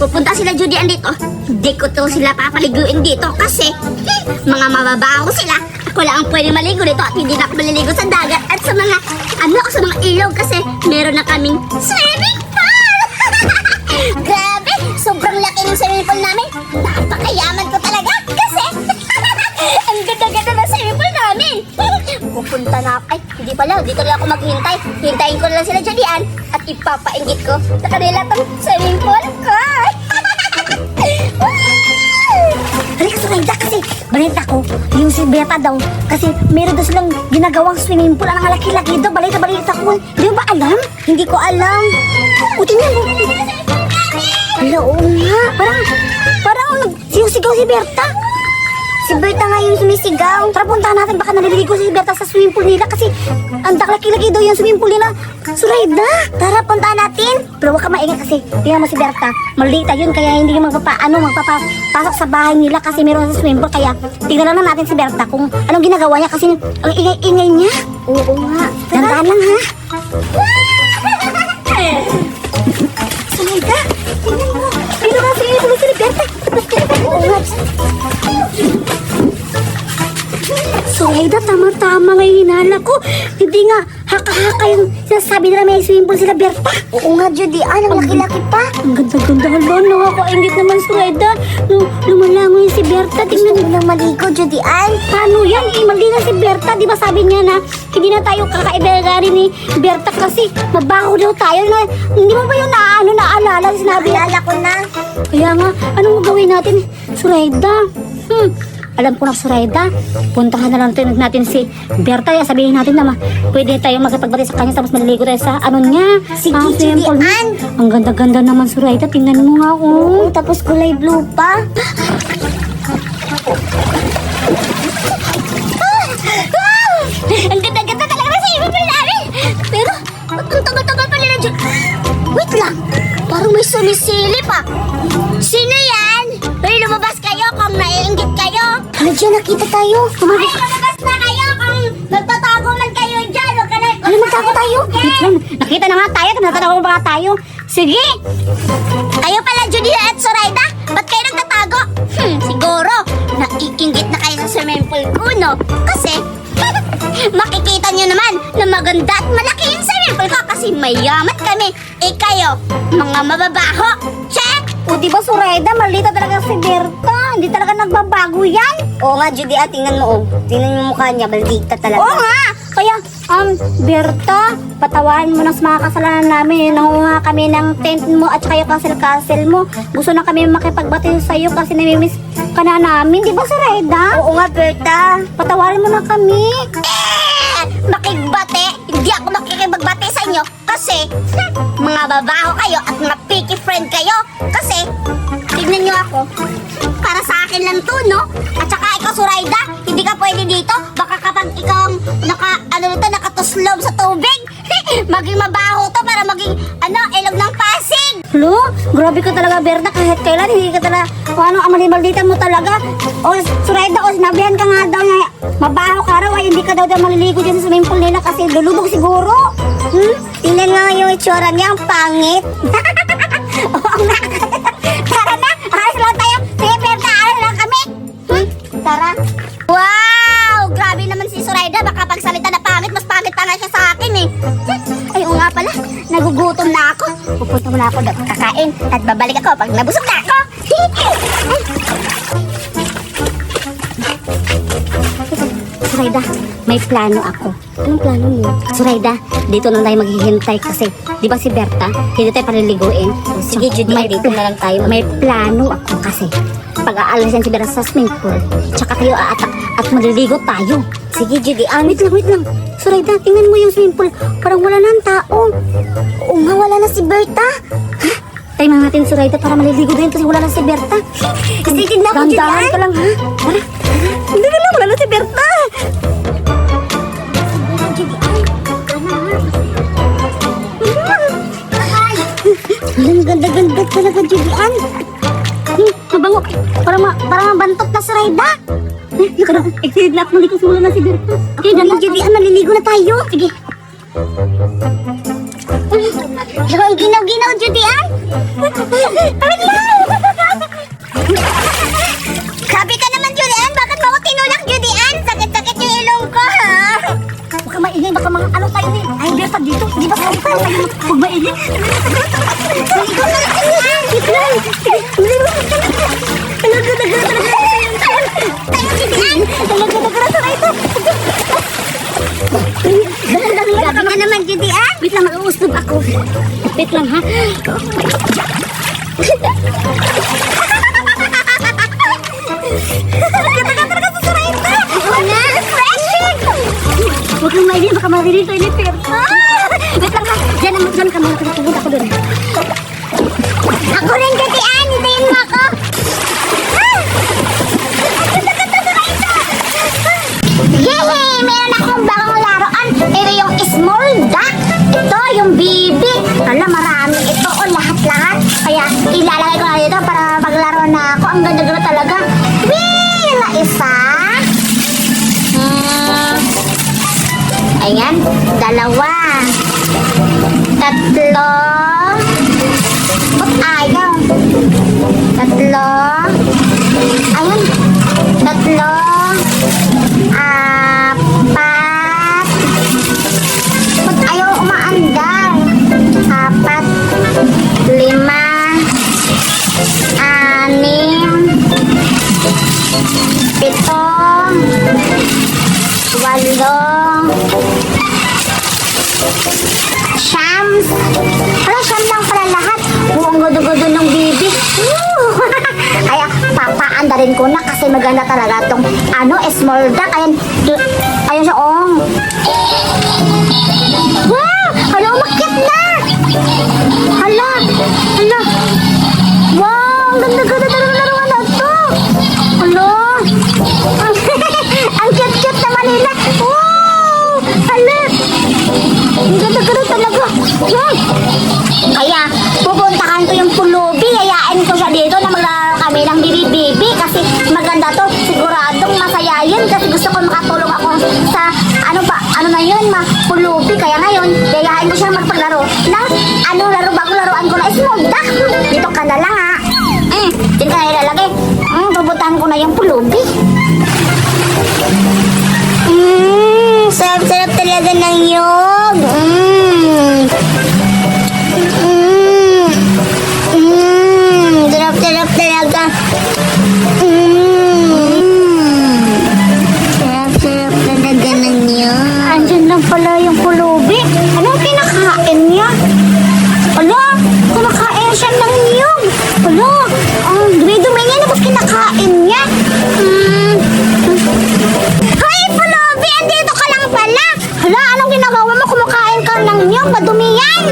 pupunta sila Judy dito, hindi ko to sila papaliguin dito kasi mga mababaho sila. Ako lang ang pwede maligo dito at hindi na ako maliligo sa dagat at sa mga sa mga ilog kasi meron na kaming swimming pool. Grabe, sobrang laki ng swimming pool namin. Napakayaman ko talaga kasi ang ganda-ganda ng swimming pool namin. Pupunta na ako. Ay, hindi pala. Dito lang ako maghintay. Hintayin ko lang sila dyan at ipapainggit ko sa kanila tong swimming pool ko. Halika sa Rayda kasi balita ko yung si Beta daw kasi meron daw silang ginagawang swimming pool ang laki-laki daw. Balita ko. Di mo ba alam? Hindi ko alam. O, tingnan mo. Hala, oo nga. Parang nagsisigaw si Berta. Si Berta nga yung sumisigaw. Tara, puntahan natin. Baka naliligo si Berta sa swimming pool nila kasi ang laki-laki daw yung swimming pool nila. Surayda, tara, puntahan natin. Pero huwag ka maingay kasi tingnan mo si Berta. Malita yun kaya hindi magpapasok sa bahay nila kasi meron sa swimming pool. Kaya tingnan lang natin si Berta kung anong ginagawa niya kasi ang ingay-ingay niya. Oo nga. Dandan lang ha. Surayda, tingnan mo. Dito nga si Berta. Oo nga. Surayda, tama-tama nga yung hinala ko. Hindi nga, haka-haka yung sinasabi nila may swimming pool sila Berta. Oo nga, Judy, ang laki-laki pa. Ang ganda-ganda, hala, nakakaingit naman Surayda. Lumalangoy si Berta, tingnan mo lang maligo, Judy, paano yan? Mali na si Berta, di ba sabi niya na hindi na tayo kakaibigari ni Berta kasi mabaho daw tayo na, hindi mo ba yung naalala, sinabi? Naalala ko na. Kaya nga, anong gawin natin, Surayda? Alam ko na Surayda, puntahan na lang natin si Berta. Sabihin natin na pwede tayo magpagbati sa kanya tapos maliligo tayo sa ano niya. Sige, Julian. Ang ganda-ganda naman Surayda, tingnan mo nga oh. Tapos kulay blue pa. Ang ganda-ganda talaga na sa ibibig namin. Pero, ba't ang tagal-tagal pa nila dyan? Wait lang, parang may sumisili pa. Sino yan? Pero lumabas kayo kung naiinggit kayo. Ano dyan, nakita tayo. Lumabas na kayo kung nagtatago man kayo dyan. Huwag ka na... Ano, magtago tayo? Nakita na nga tayo, nagtatago ba tayo? Sige. Kayo pala, Judy at Surayda. Ba't kayo nagtatago? Siguro, naiinggit na kayo sa swimming pool ko, no? Kasi, makikita nyo naman na maganda at malaki yung swimming pool ko kasi mayaman kami. Kayo, mga mababaho. Check! O diba Surayda, malita talaga si Berta. Hindi talaga nagbabago yan. Oo nga Judy, tingnan mo oh. Tingnan mo mukha niya, malita talaga. Oo nga! Kaya, Berta, patawan mo na sa mga kasalanan namin. Nangunga kami ng tent mo at saka yung castle mo. Gusto na kami makipagbati sa'yo kasi namimiss ka na namin. Di ba Surayda? Oo nga Berta. Patawarin mo na kami. Makigbate? Hindi ako makikipagbati sa inyo kasi mga babaho kayo at mga picky friend kayo. Kasi, tignan nyo ako. Para sa akin lang to, no? At saka ikaw, Surayda, hindi ka pwede dito. Baka kapag ikaw nakatuslom sa tubig, maging mabaho to para maging, ilog ng Pasig. Lo, grabe ka talaga, Berta. Kahit kailan, hindi ka talaga, amali-maldita mo talaga. O, Surayda, sinabihan ka nga daw na mabaho ka raw, ay hindi ka daw maliligo dyan sa swimming pool nila kasi lulubog siguro. Tingnan nga yung itsura niya, ang pangit. Oo nga. Tara na, ayos lang tayo. Sige, Berta, ayos lang kami. Tara. Wow, grabe naman si Surayda. Baka pagsalita na pangit, mas pangit pa nga siya sa akin eh. Ay, oo nga pala, nagugutom na ako. Pupunta mo na ako daw kakain at babalik ako pag nabusog na ako. Surayda, may plano ako. Anong plano mo? Surayda, dito lang tayo maghihintay kasi di ba si Berta, hindi tayo paliliguin. Sige, Judy, dito na lang tayo. May plano ako kasi pag-aalis yan si Berta sa swimming pool, tsaka tayo aatak at maliligo tayo. Sige, Judy, wait lang. Surayda, tingnan mo yung swimming pool. Parang wala nang tao. Oo nga, wala na si Berta. Ha? Tayo natin, Surayda, para maliligo din kasi wala na si Berta. Kasi tignan ko, Judy. Dandahan ka lang, ha? Tara. Hindi na lang, wala na si Berta. Ang ganda-ganda talaga, Julian. Mabango. Parang mabantot na si Surayda. Excited na ako maligo simula na si Berta. Okay, dali, Julian, maliligo na tayo. Sige. Ang ginaw-ginaw, Julian. Amin lang. Titian! Talaga sa ito! Gabi ka naman, Titian! Wait lang, mag-uusog ako. Wait lang, ha? Huwag kang mailin, baka marinig ko yung pera. Wait lang ha, dyan ka muna, pupunta ako doon. Ako rin, Titian, hintayin mo ako. Yehey! Meron akong bagong laruan. Ito yung small duck. Ito yung baby. Hala, marami ito o lahat-lahat. Kaya ilalagay ko na dito para maglaro na ako. Ang ganda-ganda talaga. Wee! Yung na isa. Ayan, dalawa. Tatlo. Ba't ayaw? Tatlo. Ayan. Tatlo. Apat. Ba't ayaw umaandar? Apat. Lima. Anim. Pito. Walo. Shams. Hala, siyam lang pala lahat. Buong gudo-gudo ng bibi. Kaya, papaandarin ko na kasi maganda talaga tong small duck. Ayan, ayan siya, Wow! Hala, umakyat na! Hala! Wow! Ang ganda-ganda talaga laruan na to! Hala! Ang cute-cute naman nila! Wow! Hala! Ang ganda-ganda talaga! Kaya, pupuntahan ko yung pulubi. Hayain ko siya dito na maglaro kami ng bibi-bibi kasi maganda to. Siguradong masaya yun kasi gusto ko makatulong ako sa pulubi. Kaya ngayon, hayain ko siya magpaglaro ng bagong laruan ko na small duck. Dito ka na lang ha. Diyan ka na ilalagay. Pupuntahan ko na yung pulubi. Sarap-sarap talaga ng yog. Sarap-sarap talaga. Sarap-sarap talaga ng yog. Andyan lang pala yung pulubi. Anong kinakain niya? Ala, kumakain siya ng yog. Ala, ang dumi-dumi niya. Tapos kinakain niya. Hoy, pulubi! Andito ka lang pala. Hala, anong ginagawa mo? Kumakain ka ng niyog, madumi yan.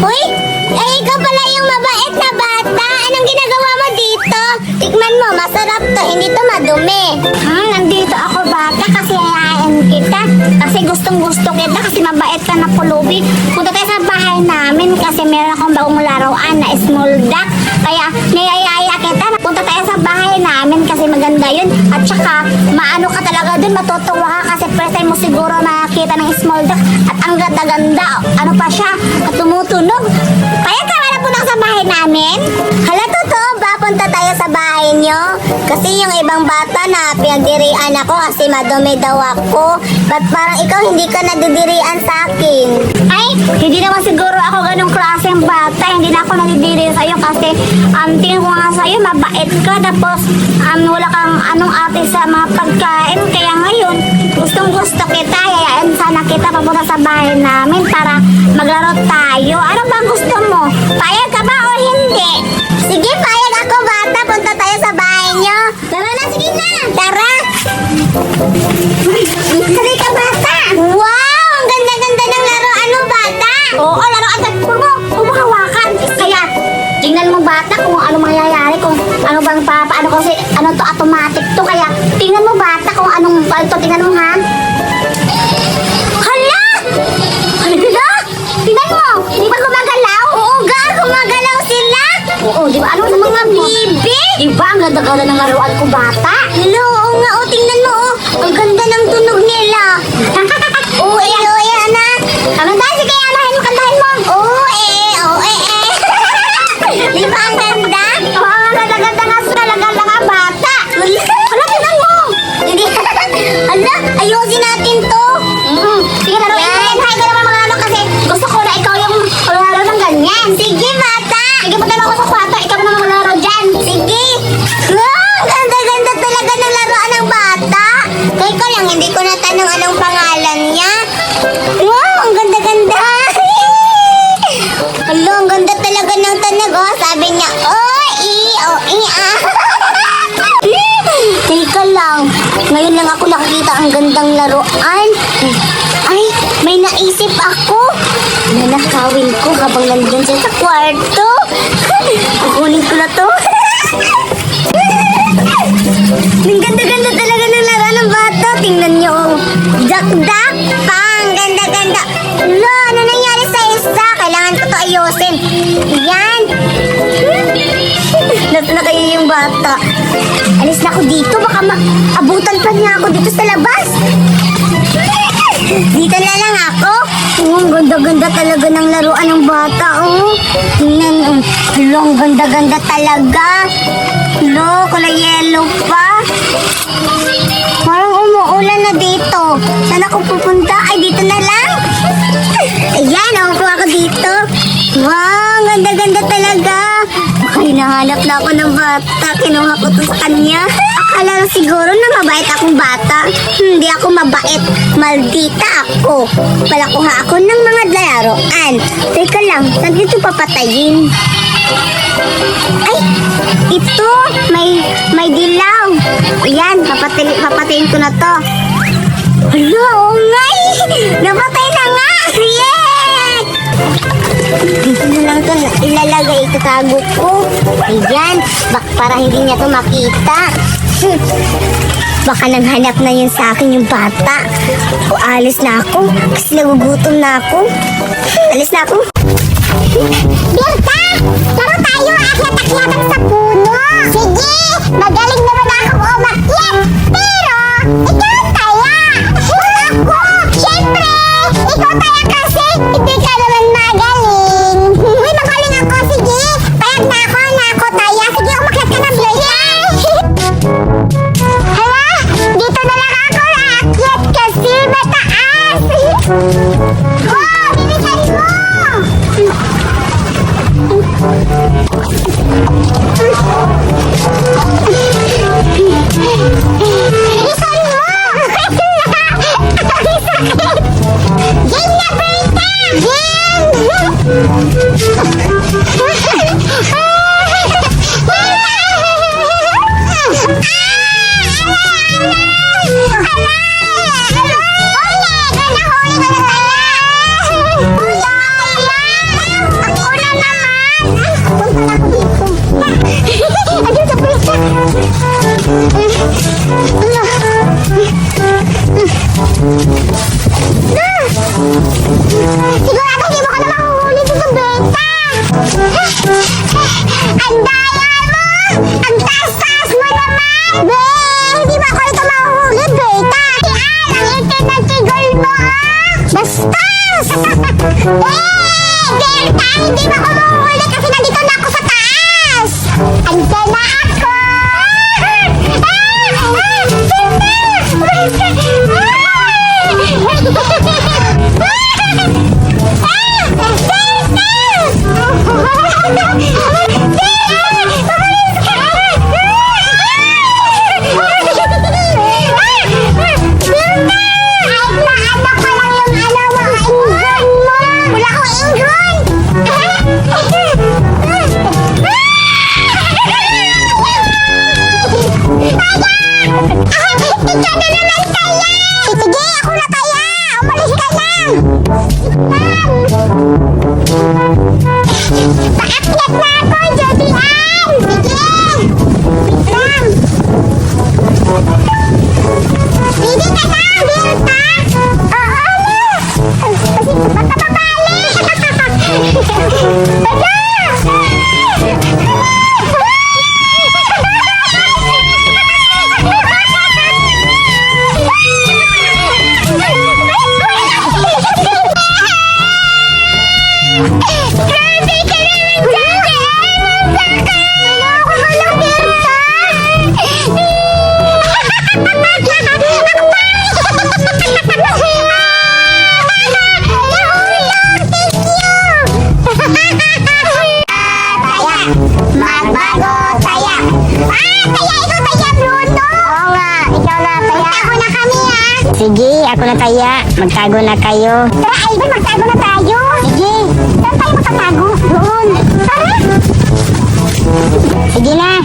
Uy, ikaw pala yung mabait na bata. Anong ginagawa mo dito? Tikman mo, masarap to, hindi to madumi. Nandito ako bata kasi hayain kita. Kasi gustong-gusto kita kasi mabait ka na pulubi. Punta tayo sa bahay namin kasi meron akong bagong laruan na small duck. Kaya niyayaya kita. Punta tayo sa bahay namin kasi maganda yun. At saka, maano ka talaga dun, matutuwa ka kasi first time mo siguro nakakita ng small duck. At ang ganda-ganda, ano pa siya, at tumutunog. Kaya ka wala punta sa bahay namin? Hala, totoo ba? Punta tayo sa bahay nyo? Kasi yung ibang bata na pinagdirian ako kasi madumi daw ako. Ba't parang ikaw hindi ka nadidirian sa akin? Ay, hindi naman siguro ako ganong klaseng bata. Hindi na ako nadidiri sa'yo kasi tingin ko nga sa'yo, mabait ka. Tapos wala kang anong ate sa mga pagkain. Kaya ngayon, gustong-gusto kita. Yayain sana kita papunta sa bahay namin para maglaro tayo. Ano bang gusto mo? Payag ka ba o hindi? Sige, payag ako bata. Punta tayo sa bahay nyo. Tara na, sige na. Tara. Sige ka bata. Wow, ang ganda-ganda ng laruan mo bata. Oo, laruan sa kumahawakan. Kaya, tingnan mo bata kung ano mangyayari, kung ano bang paano kasi ano to automatic to. Kaya, tingnan mo bata kung anong to, tingnan mo ha. Hala! Hala! Tingnan mo, di ba gumagalaw? Oo ga, gumagalaw sila. Oo, di ba? Ano sa mga bibi? Di ba? Ang ganda-ganda ng laruan ko, bata. Hello, oo nga, tingnan mo, ang ganda ng tunog nila. Oo, na. Kantahin, sige, kantahin mo. Oo, Di ba ang ganda? Oo, ang ganda-ganda nga talaga nga, bata. Hala, tingnan mo. Hala, ayusin natin to. Sige, laruin mo yan. Hay ka naman mga ano kasi gusto ko na ikaw yung laro ng ganyan. Sige, bata. Sige, punta na ako sa kwarto. oh. Teka lang. Ngayon lang ako nakikita ang gandang laruan. Ay, may naisip ako. Nanakawin ko habang nandun siya sa kwarto. Kukunin ko na to. Ang ganda-ganda talaga ng laruan ng bata. Tingnan niyo. Dak-dak pang. Ganda-ganda. Lo, ano nangyari sa isa? Kailangan ko to ayusin. Yan. Nasa na kayo yung bata. Alis na ako dito. Baka maabutan pa niya ako dito sa labas. Dito na lang ako. Ang ganda-ganda talaga ng laruan ng bata. Tingnan. Ang ganda-ganda talaga. Kulay yellow pa. Parang umuulan na dito. Saan ako pupunta? Ay, dito na lang. Ayan, ako dito. Wow, ganda-ganda talaga. Hinahanap na ako ng bata. Kinuha ko to sa kanya. Akala lang siguro na mabait akong bata. Hindi ako mabait. Maldita ako. Palakuha ako ng mga laruan. Teka lang, saan dito papatayin? Ay, ito. May dilaw. Ayan, papatayin ko na to. Hala, oh ngay! Napatay na nga! Yay! Dito na lang ito ilalagay, itatago ko. Ayan, para hindi niya to makita. Baka nanghanap na yun sa akin yung bata. O alis na ako, kasi nagugutom na ako. Alis na ako. Birta! Laro tayo, akyat-akyatan sa puno. Sige, magaling naman ako umakyat. Pero, ikaw taya. Ako, syempre, ikaw taya kasi hindi ka naman magaling. Uy, magaling ako, sige. Payag na ako taya. Sige, umakyat ka na, Birta. Hala, dito na lang ako aakyat kasi mataas. Wow, bilisan mo. Bilisan mo! Game na, Berta! Game! Sigurado hindi mo ka na mahuhuli dito, Berta! Ang daya mo! Ang taas-taas mo naman! Be! Hindi mo ako ito mahuhuli, Berta! Ang itin ng tigol mo, Bastos! Berta! Hindi mo ako mahuhuli kasi nandito na ako sa taas! Andiyan na ako! Sige, ako na kaya. Magtago na kayo. Tara, Ivan, magtago na tayo. Sige. Saan tayo magtatago? Doon. Tara. Sige na.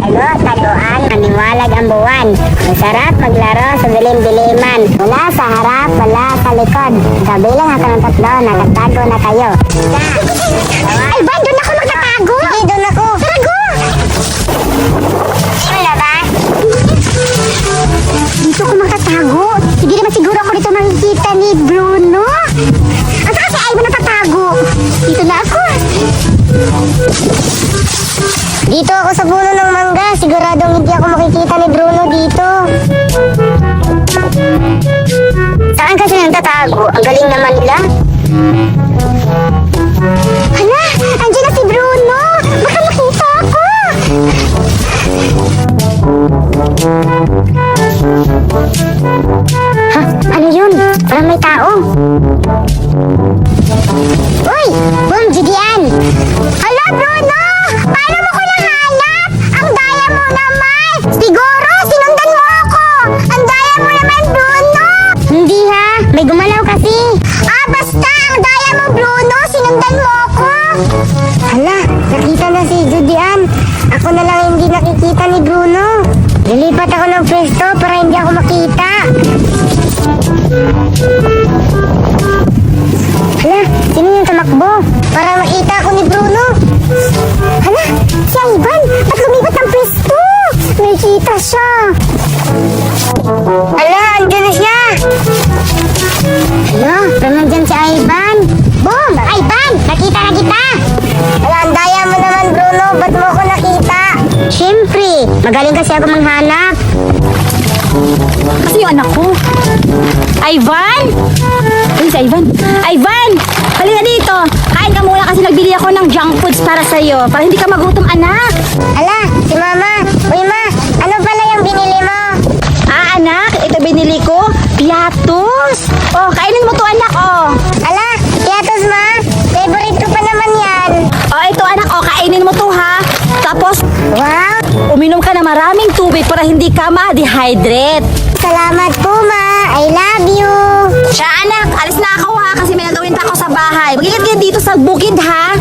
Ano, taguan, maniwalag ang buwan. Masarap maglaro sa dilim-diliman. Wala sa harap, wala sa likod. Kabilang ako ng tatlo, nakatago na kayo. Ay, ba? Doon ako magtatago. Sige, doon ako. Tago! Sino na ba? Dito ako makatago. Sige naman siguro ako dito makikita ni Bruno. At saka si Ivan natatago. Dito na ako. Dito ako sa puno ng mangga. Siguradong hindi ako makikita ni Bruno dito. Saan kasi nagtatago? Ang galing naman nila. Hala! Andiyan na si Bruno! Baka makita ako! Ha? Ano yun? Parang may tao. Uy! Boom, Judian! Hala, Bruno! Paano mo ko nahanap? Ang daya mo naman! Siguro, sinundan mo ako! Ang daya mo naman, Bruno! Hindi ha! May gumalaw kasi! Ah, basta! Ang daya mo, Bruno! Sinundan mo ako! Hala, nakita na si Judian. Ako na lang hindi nakikita ni Bruno. Lilipat ako ng pwesto para hindi ako makita. Hala, sino yung tumakbo? Para makita ako ni Bruno. Hala, si Ivan! Ba't lumipat ng pwesto? Nakikita siya. Hala, andyan na siya. Hala, parang nandyan si Ivan. Boom! Ivan! Nakita na kita! Hala, ang daya mo naman, Bruno. Ba't mo ako nakita? Siyempre, magaling kasi ako manghanap. Kasi yung anak ko. Ivan! Uy, si Ivan. Ivan! Halika dito. Kain ka muna kasi nagbili ako ng junk foods para sa'yo. Para hindi ka magutom, anak. Ala, si Mama. Uy, Ma, ano pala yung binili mo? Ah, anak, ito binili ko. Piatos. Oh, kainin mo to, anak, oh. Ala, piatos, Ma. Favorite ko pa naman yan. Oh, ito, anak, oh, kainin mo to, ha. Tapos, Wow! uminom ka na maraming tubig para hindi ka ma-dehydrate. Salamat po, Ma. I love you. Siya, anak, alis na ako, ha, kasi may nagawin pa ako sa bahay. Mag-ingat ka dito sa bukid, ha.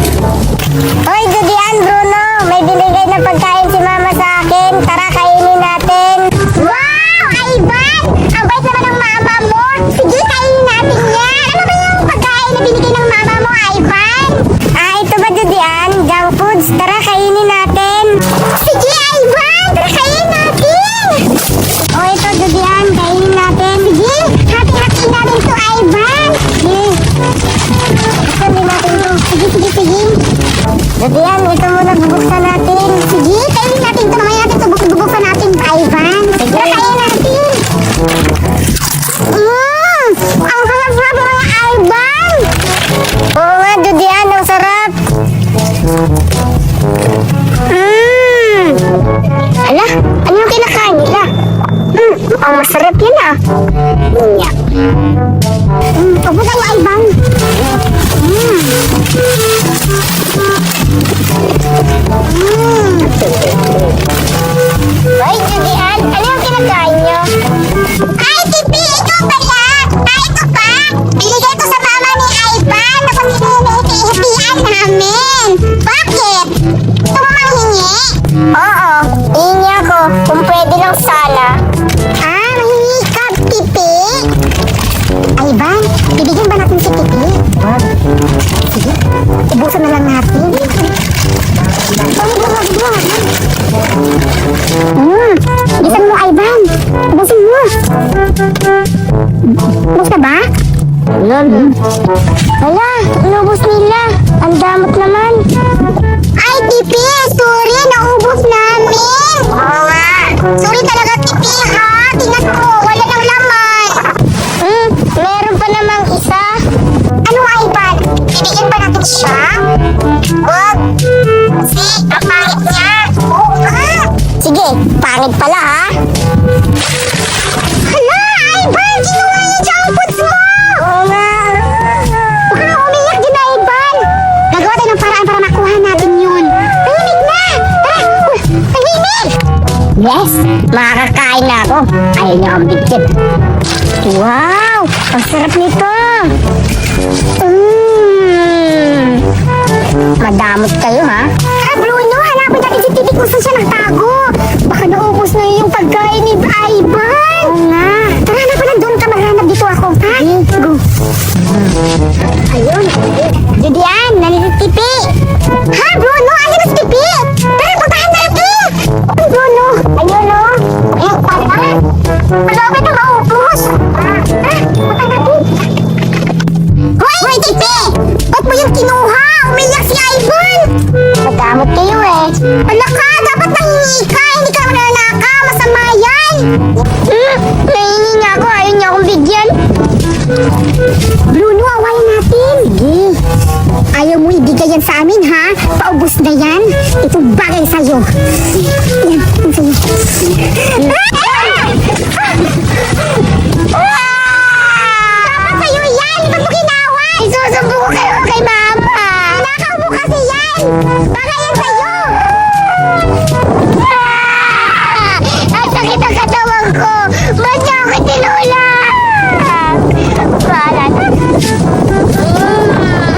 Hoy, Judian, Bruno. May binigay na pagkain si Mama sa akin. Tara, kainin natin. Wow! Ivan! Ang bait naman ng mama mo. Sige, kainin natin yan. Ano ba yung pagkain na binigay ng mama mo, Ivan? Ah, ito ba, Judian? Junk foods. Tara, kainin natin. Sige, Ivan! Tara, kainin natin. Oh, ito, Judian. Kainin natin. Sige, hati-hati natin to, Ivan. Sige. Hati natin to. Sige, sige, sige. Judian, ito muna bubuksan natin. Sige, kainin natin ito. Mamaya natin ito bubuksan natin, Ivan. Sige. Tara, kainin natin. Ang sarap-sarap mga Ivan. Oo nga, Judian, ang sarap. Ala, ano yung kinakain nila? Mukhang masarap yan ah. Niya. Ubus ang Ivan. Hoy, Judian, ano yung kinakain nyo? Ay, Tipi, ikaw pala! Ay, ito pa! Binigay ko sa mama ni Ivan na pamilihitian namin! Bakit? Gusto mo manghingi? Oo, hihingi ako. Kung pwede lang sana. Ah, mahingi ka, Tipi? Ivan, bibigyan ba natin si Tipi? Wag. Sige, ubusan na lang natin. Gisan mo, Ivan. Ubusin mo. Ubus na ba? Wala, inubos nila. Ang damot naman. Ay, Tipi, sorry, naubos namin. Oo nga. Sorry talaga, Tipi, ha? Tingnan ko, wala nang laman. Meron pa namang isa. Ano, Ivan? Bibigyan ba natin siya? Wag. Kasi, ang pangit niya. Oo nga. Sige, pangit pala, ha? Hala, Ivan! Kinuha niya junk foods mo! Oo nga. Baka umiyak din na, Ivan. Gagawa tayo ng paraan para makuha natin yun. Tahimik na! Tara! Tahimik! Yes! Makakakain na ako. Ayaw niya ang bitchip. Wow! Ang sarap nito! Madamot kayo, ha? Tara, Bruno! Hanap Hanapin natin si Titi kung saan siya nagtago. Baka naubos na yung pagkain ni Ivan. Oo nga. Tara, hanapan na doon ka. Maghanap dito ako. Ha? Go. Ayun. Judian, nandito si Tipi. Ha, Bruno? Ayun na si Tipi. Tara, puntahan natin. Ay, Bruno. Ayun, no? Eh, tara. Malapit na maubos. Puntahan natin. Hoy, Tipi! Ba't mo yung kinuha? Umiyak si Ivan! Madamot kayo eh. Wala ka! Dapat nangingi ka! Hindi ka mananaka! Masama yan! Nangingi nga ako. Ayaw niya akong bigyan. Bruno, awayin natin. Sige. Ayaw mo ibigay yan sa amin, ha? Paubos na yan. Ito bagay sa'yo. Yan, yan sa'yo. Dapat sa'yo yan! Ba't mo kinaway? Isusumbong ko kayo kay Mama! Nakaw mo kasi yan! Bagay yan sa'yo! Ang sakit ang katawan ko! Ba't niya ako tinulak?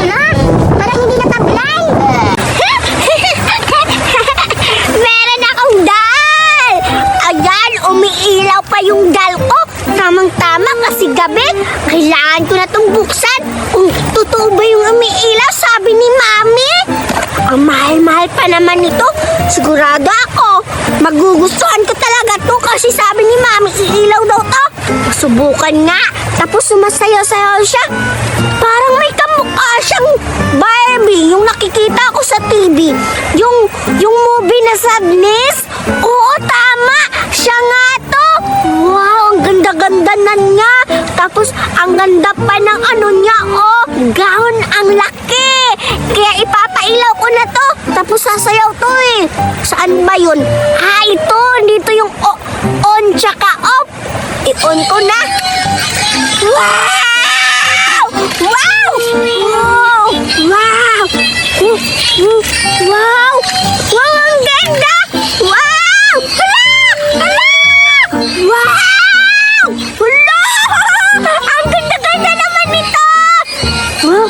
Wala na. Parang hindi natablay! Meron akong dal! Ayan, umiilaw pa yung dal ko. Tamang-tama kasi gabi. Kailangan ko na itong buksan. Kung totoo ba yung umiilaw, sabi ni Mami. Ang mahal-mahal pa naman nito. Sigurado ako. Magugustuhan ko talaga to kasi sabi ni Mami, iilaw daw to. Subukan nga. Tapos sumasayaw-sayaw siya. Parang may kamukha siyang Barbie. Yung nakikita ko sa TV. Yung movie na Sadness. Oo, tama. Siya nga to. Wow, ang ganda-ganda na niya. Tapos, ang ganda pa ng ano niya, oh. Gown, ang laki. Kaya ipapailaw ko na to. Tapos sasayaw to eh. Saan ba yun? Ito. Dito yung on tsaka off. I-on ko na. Wow! Wow! Wow! Wow! Wow! Wow, ang ganda! Wow! Hala! Hala! Wow! Hala! Ang ganda-ganda naman nito!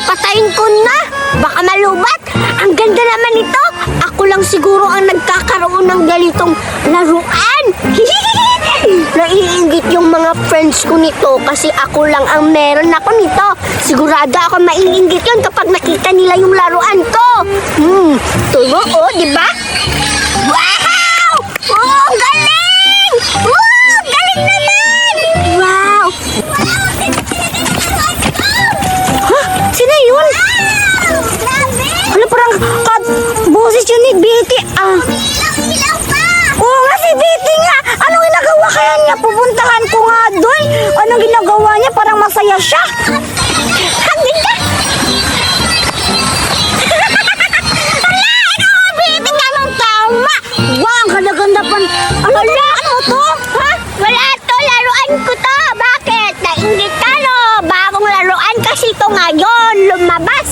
Patayin ko na! Baka malubat! Ang ganda naman nito! Ako lang siguro ang nagkakaroon ng ganitong laruan! Naiingit yung mga friends ko nito kasi ako lang ang meron ako nito. Sigurado ako maiingit yun kapag nakita nila yung laruan ko. Tulo, oh, di ba? Wow! Oh, galing! Wow, galing naman! Wow! Huh? Sino yun? Ano parang boses yun ni Betty? Oo nga, si Betty nga! Anong ginagawa kaya niya? Pupuntahan ko nga doon. Anong ginagawa niya? Parang masaya siya. Ang ganda! Hala! Ano nga, Betty? Tamang-tama! Wow, ang ganda-ganda pa. Ano to? Ha? Wala to. Laruan ko to. Bakit? Naingit ka, no? Bagong laruan kasi ito ngayon. Lumabas.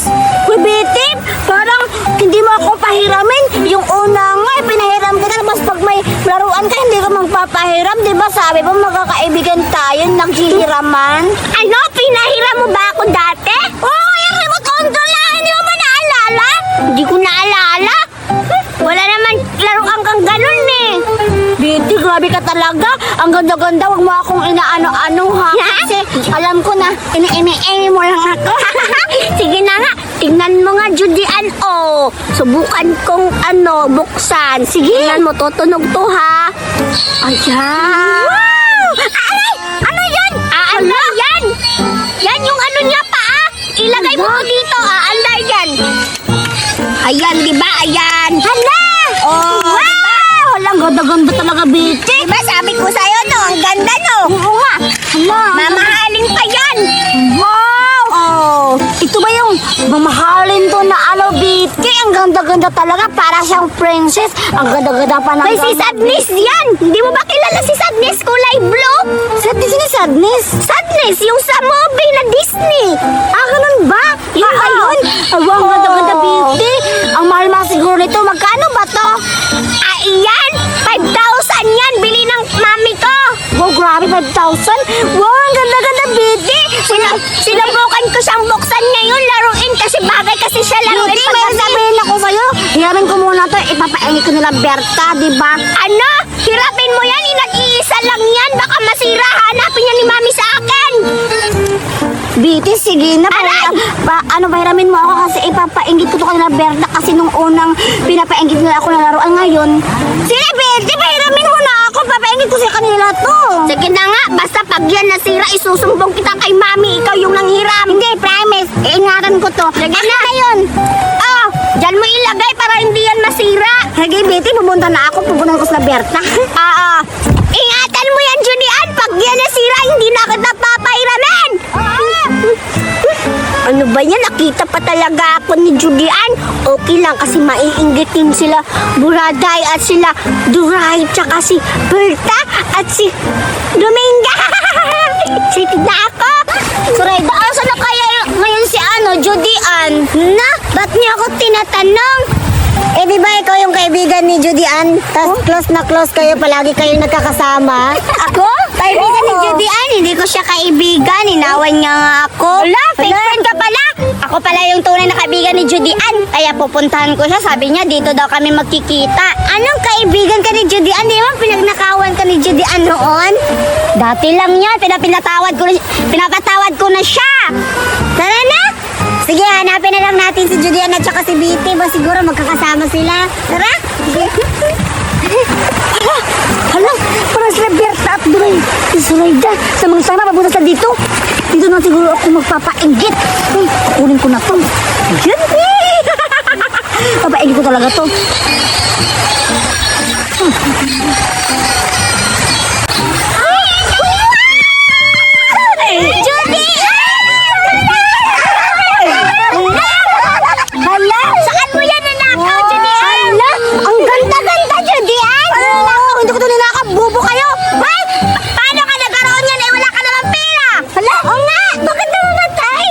Uy, Betty, parang hindi mo ako pahiramin. Yung una nga, pinahiram ka na. Tapos pag may laruan ka, hindi ka magpapahiram. Di ba sabi mo, magkakaibigan tayo, naghihiraman? Ano? Pinahiram mo ba ako dati? Oo, yung remote control lang. Hindi mo ba naalala? Hindi ko naalala. Wala naman laruan kang ganun eh. Betty, grabe ka talaga. Ang ganda-ganda, wag mo akong inaano-ano ha. Kasi alam ko na, ini-eme mo lang ako. Sige na nga, tingnan mo nga, Judian. Oh, subukan kong buksan. Sige. Tingnan mo, tutunog to ha. Ayan. Wow! Aray! Ano yan? Ano yan? Yan yung ano niya pa ah. Ilagay mo dito ah. Ano yan? Ayan, di ba? Ayan. Hala! Oh, wow! Walang ganda-ganda talaga, Betty. Diba sabi ko sa'yo, no? Ang ganda, no? Oo nga. Hala. Mamahalin pa yan. Wow! Oh, ito ba yung mamahalin to na Betty? Ang ganda-ganda talaga. Para siyang princess. Ang ganda-ganda pa ng si Sadness yan. Hindi mo ba kilala si Sadness kulay blue? Sadness ni Sadness? Sadness, yung sa movie na Disney. Ganun ba? Yun ba yun? Ang ganda-ganda, Betty. Ang mahal-mahal siguro nito. Magkano ba to? Iyan! 5,000 yan! Bili ng mami ko! Wow, grabe, 5,000? Wow, ang ganda-ganda, Betty! Sinubukan ko siyang buksan ngayon, laruin kasi bagay kasi siya laruin. Betty, may sabihin ako sa'yo, hiramin ko muna to. Ipapaingit ko nila Berta, di ba? Ano? Hirapin mo yan? Nag-iisa lang yan. Baka masira. Hanapin niya ni Mami sa akin. Biti, sige na. Pahiramin mo ako kasi ipapaingit ko to kanila Berta kasi nung unang pinapaingit nila ako na laruan ngayon. Sige, Berta, pahiramin mo na ako. Papaingit ko sa kanila to. Sige na nga. Basta pag yan nasira, isusumbong kita kay Mami. Ikaw yung nanghiram. Hindi, promise. Iingatan ko to. Lagay na ngayon. Oh, dyan mo ilagay para hindi yan masira. Sige, Betty, pupunta na ako. Pupunta ko sa Berta. Oo. Ingatan mo yan, Julian. Pag yan nasira, hindi na kita papahiramin. Ano ba yan? Nakita pa talaga ako ni Julian. Okay lang kasi maiinggitin sila Buraday at sila Duray tsaka si Berta at si Dominga. Sitig na ako. Surayda, asa na kaya ngayon si Judian? Na, ba't niya ako tinatanong? Eh, di ba ikaw yung kaibigan ni Judian? Tapos close na close kayo, palagi kayong nagkakasama. Ako? Kaibigan ni Judian? Hindi ko siya kaibigan. Inawan niya nga ako. Wala, fake friend ka pala. Ako pala yung tunay na kaibigan ni Judian. Kaya pupuntahan ko siya. Sabi niya, dito daw kami magkikita. Anong kaibigan ka ni Judian? Di ba pinagnakawan ka ni Judian noon? Dati lang yan. Pinapatawad ko na siya. Tara na! Sige, hanapin na lang natin si Judian at saka si Biti. Ba siguro magkakasama sila. Tara! Sige. Hala, parang sila Berta at Duray. Si Surayda, samang-sama papunta sa dito. Dito na siguro ako magpapainggit. Uy, kukunin ko na to. Yan. Papainggit ko talaga to. Judy! Hala, saan mo yan nanakaw, Judy? Hala, ang ganda-ganda, Judy. Hindi ko ito ninakaw. Bubo kayo. Ay, paano ka nagkaroon yan? Wala ka naman pera. Hala, o nga. Bakit namamatay?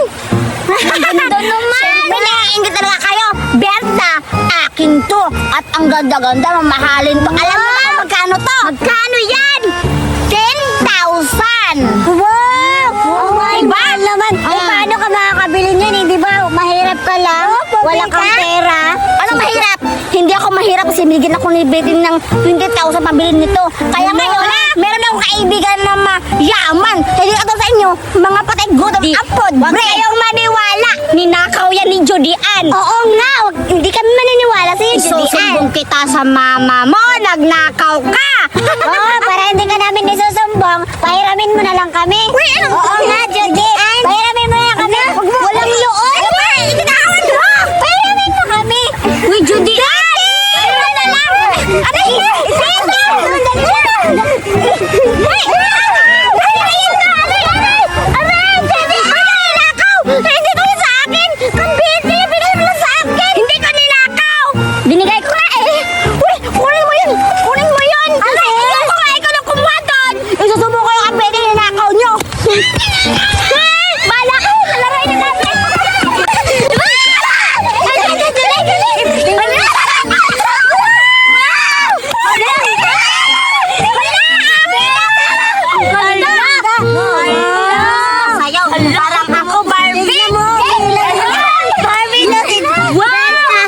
Ang ganda naman. Pinaingit talaga kayo. Berta, akin to. At ang ganda-ganda, mamahalin to. Alam mo ba, magkano to? Magkano yan? 10,000. Wow! Oh my Diba? God naman. Eh, paano ka makakabili niyan? Hindi ba mahirap ka lang? Wala kang pera? Ano mahirap? Hindi ako mahirap kasi binigyan ako ni Betty ng 20,000 pambili nito. Kaya ngayon, meron akong kaibigan na mayaman. Hindi ka sa inyo, mga patay gutom apod. Huwag kayong maniwala. Ninakaw yan ni Judian. Oo nga, hindi kami maniniwala sa iyo, Judian. Isusumbong kita sa mama mo, nagnakaw ka. Oo, para hindi ka namin isusumbong, pahiramin mo na lang kami. Uy, ano? Oo nga, Judian. Pahiramin mo na lang kami. Walang loon. Itinakawan mo. Pahiramin mo kami. Uy, Judian! Ano na lang? Ano yun? Hindi ko sa akin! Ang Betty! Binigay mo sa akin! Hindi ko ninakaw! Binigay ko na eh! Uy! Kunin mo yun! Kunin mo yun! Ano yun? Ikaw nga! Ikaw lang kumuha doon! Isusubo ko yung ang Betty ninakaw nyo! Bala ka! Nalaray na natin! Sayaw! Parang ako, Barbie! Barbie na! Wow!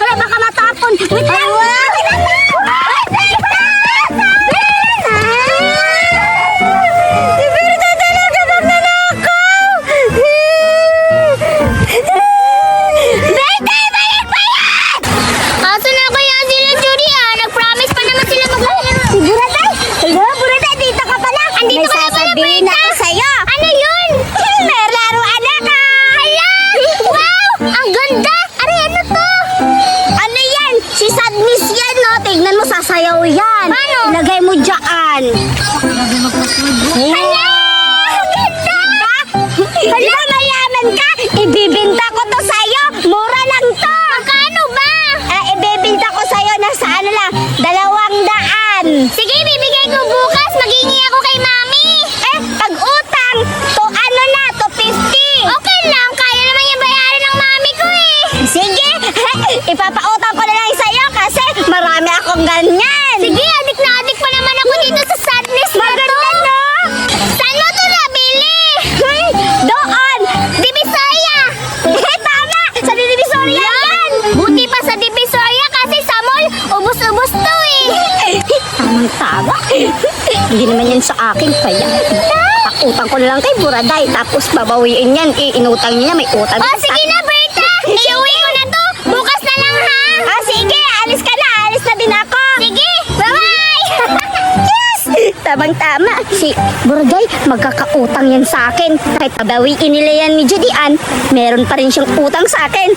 Wala baka matapon! Wait lang! Si Berta talaga magnanakaw! Berta! Bayad! Asa na kaya sila, Julian? Nag-promise pa naman sila maglalaro. Si Buraday! Hello, Buraday! Dito ka pala! Andito ka na pala, sasabihin Berta! ako sa'yo. Ano yun? May laruan na! Hala! Wow! Ang ganda! Ari, ano to? Ano yan? Si Sadness yan, no? Tignan mo, sasayaw yan. Paano? Ilagay mo dyan. Hala! Ang ganda! Hala, mayaman ka! Ibibinta ko to sa'yo. Mura lang to. Magkano ba? Ibibinta ko sa'yo na sa ano lang, 200. Sige, bibigay ko bukas. Maghingi ako kay Mami. Pag utang, to ano na, to 50. Okay lang, kaya naman yung bayaran ng Mami ko eh. Sige, ipapautang ko na lang sa'yo kasi marami akong ganyan. Sige, adik na adik pa naman ako dito sa Sadness na to. Maganda, no? Saan mo Tamang-tama. Hindi naman yan sa akin, kaya utang ko na lang kay Buraday, tapos babawiin yan. Inutang niya, may utang. Oh, sige na, Berta! Iuwi ko na to! Bukas na lang, ha? Ah, sige, alis ka na. Alis na din ako. Sige! Bye-bye! Yes! Tamang-tama. Si Buraday, magkakautang yan sa akin. Kahit babawiin nila yan ni Judy Ann, meron pa rin siyang utang sa akin.